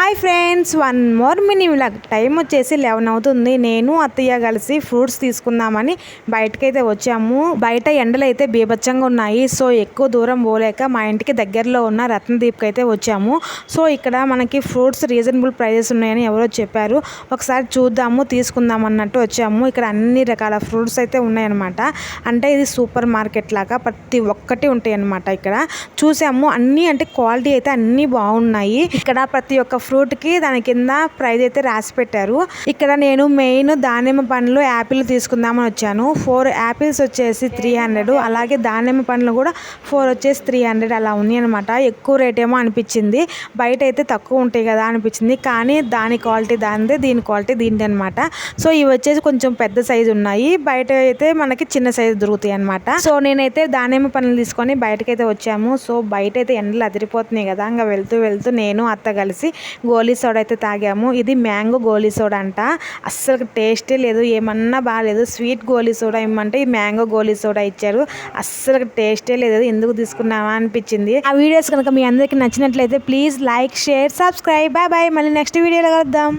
Hi friends, one more mini vlog. Time వచ్చేసి 11 అవుతుంది. నేను అత్తయ్య కలిసి ఫ్రూట్స్ తీసుకుందామని బయటకైతే వచ్చాము. బయట ఎండలు అయితే బీభత్సంగా ఉన్నాయి. సో ఎక్కువ దూరం పోలేక మా ఇంటికి దగ్గరలో ఉన్న రత్నదీప్కి అయితే వచ్చాము. సో ఇక్కడ మనకి ఫ్రూట్స్ రీజనబుల్ ప్రైజెస్ ఉన్నాయని ఎవరో చెప్పారు. ఒకసారి చూద్దాము, తీసుకుందాం అన్నట్టు వచ్చాము. ఇక్కడ అన్ని రకాల ఫ్రూట్స్ అయితే ఉన్నాయన్నమాట. అంటే ఇది సూపర్ మార్కెట్ లాగా ప్రతి ఒక్కటి ఉంటాయి అన్నమాట. ఇక్కడ చూసాము అన్ని, అంటే క్వాలిటీ అయితే అన్ని బాగున్నాయి. ఇక్కడ ప్రతి ఒక్క ఫ్రూట్ కి దాని కింద ప్రైస్ అయితే రాసి పెట్టారు. ఇక్కడ నేను మెయిన్ దానిమ్మ పండ్లు, యాపిల్ తీసుకుందామని వచ్చాను. 4 యాపిల్స్ వచ్చేసి 300, అలాగే దానిమ్మ పండ్లు కూడా 4 వచ్చేసి 300 అలా ఉన్నాయి అనమాట. ఎక్కువ రేట్ ఏమో అనిపించింది. బయట అయితే తక్కువ ఉంటాయి కదా అనిపించింది, కానీ దాని క్వాలిటీ దానిదే, దీని క్వాలిటీ దీనిది అనమాట. సో ఇవి వచ్చేసి కొంచెం పెద్ద సైజు ఉన్నాయి. బయట అయితే మనకి చిన్న సైజు దొరుకుతాయి అనమాట. సో నేనైతే దానిమ్మ పండ్లు తీసుకొని బయటకైతే వచ్చాము. సో బయట అయితే ఎండలు అదిరిపోతున్నాయి కదా. ఇంకా వెళ్తూ వెళ్తూ నేను అత్త కలిసి గోలీ సోడా అయితే తాగాము. ఇది మ్యాంగో గోలీ సోడా అంట. అస్సలు టేస్టే లేదు, ఏమన్నా బాగాలేదు. స్వీట్ గోలీ సోడా ఇమ్మంటే ఈ మ్యాంగో గోలీ సోడా ఇచ్చారు. అస్సలు టేస్టే లేదు, ఎందుకు తీసుకున్నామా అనిపించింది. ఆ వీడియోస్ కనుక మీ అందరికీ నచ్చినట్లయితే please like, share, subscribe. Bye bye. మళ్ళీ నెక్స్ట్ వీడియోలో కలుద్దాం.